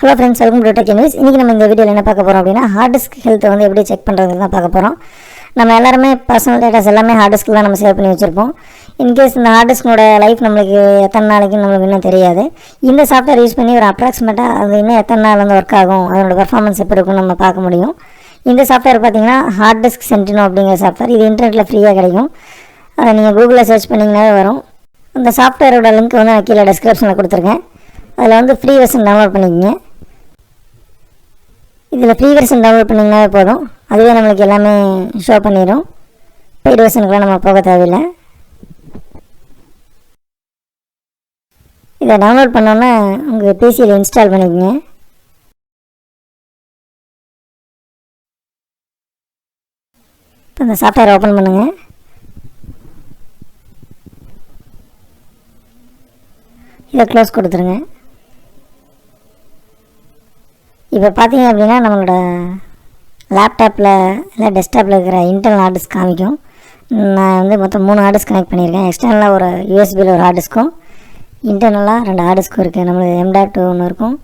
Hello friends, welcome to tech news. இன்றைக்கி நம்ம இந்த வீடியோவில் என்ன பார்க்க போகிறோம் அப்படின்னா, ஹார்ட் டிஸ்க் ஹெல்த்தை வந்து எப்படி செக் பண்ணுறது தான் பார்க்க போகிறோம். நம்ம எல்லாருமே பர்சனல் டேட்டாஸ் எல்லாமே ஹார்ட் டிஸ்கில் தான் நம்ம சேவ் பண்ணி வச்சுருப்போம். இன்கேஸ் இந்த ஹார்ட் டிஸ்கோட லைஃப் நம்மளுக்கு எத்தனை நாளைக்கு நம்மளுக்கு இன்னும் தெரியாது. இந்த சாஃப்ட்வேர் யூஸ் பண்ணி ஒரு அப்ராக்சிமேட்டாக அது இன்னும் எத்தனை நாள் வந்து ஒர்க் ஆகும், அதோட பெர்ஃபார்மன்ஸ் எப்படி இருக்குன்னு நம்ம பார்க்க முடியும். இந்த சாஃப்ட்வேர் பார்த்திங்கன்னா ஹார்ட் டிஸ்க் சென்டினோ அப்படிங்கிற சாஃப்ட்வேர். இது இன்டர்நெட்டில் ஃப்ரீயாக கிடைக்கும். அதை நீங்கள் கூகுளில் சர்ச் பண்ணிங்கனாவே வரும். இந்த சாஃப்ட்வேரோட லிங்க் வந்து நான் கீழே டிஸ்கிரிப்ஷனில் கொடுத்துருக்கேன். அதில் வந்து ஃப்ரீ வெர்ஷன் டவுன்லோட் பண்ணிக்கோங்க. இதில் ஃப்ரீ வெர்ஷன் டவுன்லோட் பண்ணிங்கனாவே போதும், அதுவே நம்மளுக்கு எல்லாமே ஷோ பண்ணிடும். பெய்டு வெர்ஷனுக்குலாம் நம்ம போக தேவையில்லை. இதை டவுன்லோட் பண்ணோன்னா உங்கள் பிசியில் இன்ஸ்டால் பண்ணிக்கோங்க. இப்போ இந்த சாஃப்ட்வேர் ஓப்பன் பண்ணுங்கள். இதை க்ளோஸ் கொடுத்துருங்க. இப்போ பார்த்தீங்க அப்படின்னா நம்மளோட லேப்டாப்பில் இல்லை டெஸ்க்டாப்பில் இருக்கிற இன்டர்னல் ஹார்ட் டிஸ்க் காமிக்கும். நான் வந்து மொத்தம் 3 ஹார்ட் டிஸ்க் கனெக்ட் பண்ணியிருக்கேன். எக்ஸ்டர்னலாக ஒரு யூஎஸ்பியில் ஒரு ஹார்ட் டிஸ்க்கும், இன்டர்னலாக 2 ஹார்ட் டிஸ்க்கும் இருக்குது. நம்மளுக்கு M.2 ஒன்று இருக்கும்,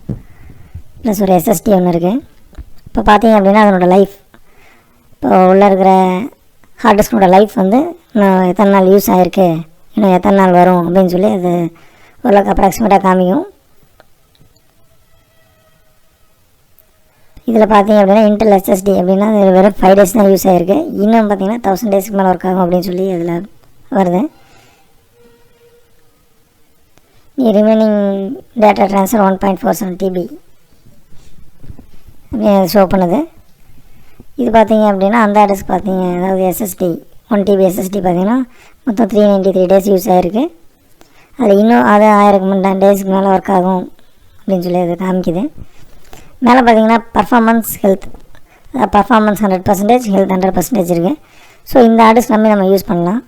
ப்ளஸ் ஒரு SSD ஒன்று இருக்குது. இப்போ பார்த்தீங்க அப்படின்னா அதனோட லைஃப், இப்போ உள்ளே இருக்கிற ஹார்ட் டிஸ்கோட லைஃப் வந்து இன்னும் எத்தனை நாள் யூஸ் ஆகிருக்கு, இன்னும் எத்தனை நாள் வரும் அப்படின்னு சொல்லி அது ஓரளவுக்கு அப்ராக்சிமேட்டாக காமிக்கும். இதில் பார்த்தீங்க அப்படின்னா இன்டெல் SSD அப்படின்னா இது வெறும் 5 days தான் யூஸ் ஆகிருக்கு. இன்னும் பார்த்தீங்கன்னா 1000 daysக்கு மேலே ஒர்க் ஆகும் அப்படின்னு சொல்லி அதில் வருது. ரிமைனிங் டேட்டா ட்ரான்ஸ்ஃபர் 1.47 TB அப்படின்னு ஷோ பண்ணுது. இது பார்த்தீங்க அப்படின்னா அந்த அட்ரஸ் பார்த்தீங்க, அதாவது SSD 1 TB SSD பார்த்தீங்கன்னா மொத்தம் 393 days யூஸ் ஆகிருக்கு. அதில் இன்னும் அது 1000 daysக்கு மேலே ஒர்க் ஆகும் அப்படின்னு சொல்லி அது காமிக்குது. மேலே பார்த்தீங்கன்னா பர்ஃபார்மன்ஸ் ஹெல்த், பர்ஃபார்மன்ஸ் 100%, ஹெல்த் 100% இருக்குது. ஸோ இந்த ஆர்டிஸ்க் நம்ம யூஸ் பண்ணலாம்.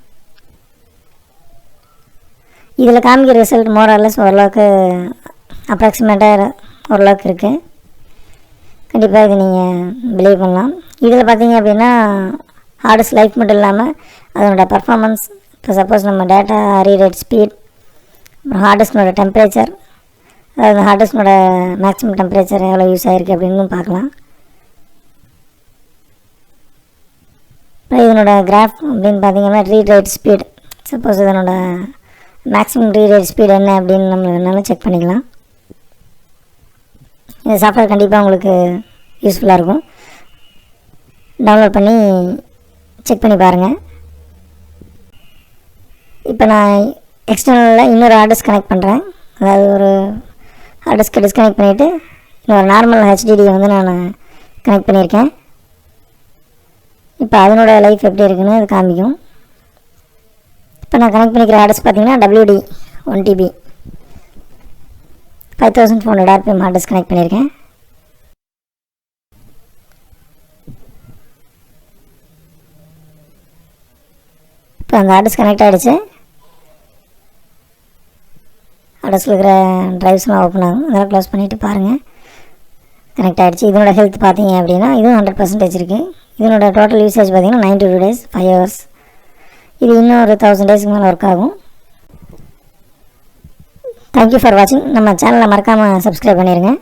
இதில் காமிக்கிற ரிசல்ட் மோரலஸ் ஓரளவுக்கு அப்ராக்சிமேட்டாக ஓரளவுக்கு இருக்குது. கண்டிப்பாக இது நீங்கள் பிலீவ் பண்ணலாம். இதில் பார்த்தீங்க அப்படின்னா ஹார்டிஸ்க் லைஃப் மட்டும் இல்லாமல் அதனோட பர்ஃபார்மன்ஸ், இப்போ சப்போஸ் நம்ம டேட்டா ரீட் ஸ்பீட், அப்புறம் ஹார்டிஸ்கோட டெம்பரேச்சர், அதாவது ஹார்டிஸ்கோட மேக்ஸிமம் டெம்பரேச்சர் எவ்வளோ யூஸ் ஆகிருக்கு அப்படின்னு பார்க்கலாம். அப்புறம் இதனோட கிராஃப் அப்படின்னு பார்த்தீங்கன்னா ரீட் ஸ்பீட், சப்போஸ் இதனோட மேக்ஸிமம் ரீட் ஸ்பீட் என்ன அப்படின்னு நம்ம வேணாலும் செக் பண்ணிக்கலாம். இந்த சாஃப்ட்வேர் கண்டிப்பாக உங்களுக்கு யூஸ்ஃபுல்லாக இருக்கும். டவுன்லோட் பண்ணி செக் பண்ணி பாருங்கள். இப்போ நான் எக்ஸ்டர்னலில் இன்னொரு ஹார்ட் கனெக்ட் பண்ணுறேன். அதாவது ஒரு ஹார்ட் டிஸ்கை டிஸ்கனெக்ட் பண்ணிவிட்டு இன்னொரு நார்மல் HDD வந்து நான் கனெக்ட் பண்ணியிருக்கேன். இப்போ அதனோட லைஃப் எப்படி இருக்குன்னு அது காமிக்கும். இப்போ நான் கனெக்ட் பண்ணிக்கிற ஹார்ட் டிஸ்க் பார்த்தீங்கன்னா WD 1 TB 5400 RPM hard disk connect பண்ணியிருக்கேன். இப்போ அந்த ஹார்ட் டிஸ்க் கனெக்ட் ஆகிடுச்சு. அட்ரஸில் இருக்கிற ட்ரைவ்ஸ்லாம் ஓப்பன் ஆகும். அதெல்லாம் க்ளோஸ் பண்ணிவிட்டு பாருங்கள். கனெக்ட் ஆகிடுச்சு. இதனோட ஹெல்த் பார்த்தீங்க அப்படின்னா இதுவும் 100% இருக்குது. இதனோட டோட்டல் யூசேஜ் பார்த்தீங்கன்னா 92 days 5 hours. இது இன்னும் ஒரு 1000 daysக்கு மேலே ஒர்க் ஆகும். தேங்க்யூ ஃபார் வாட்சிங். நம்ம சேனலை மறக்காமல் சப்ஸ்கிரைப் பண்ணிடுங்க.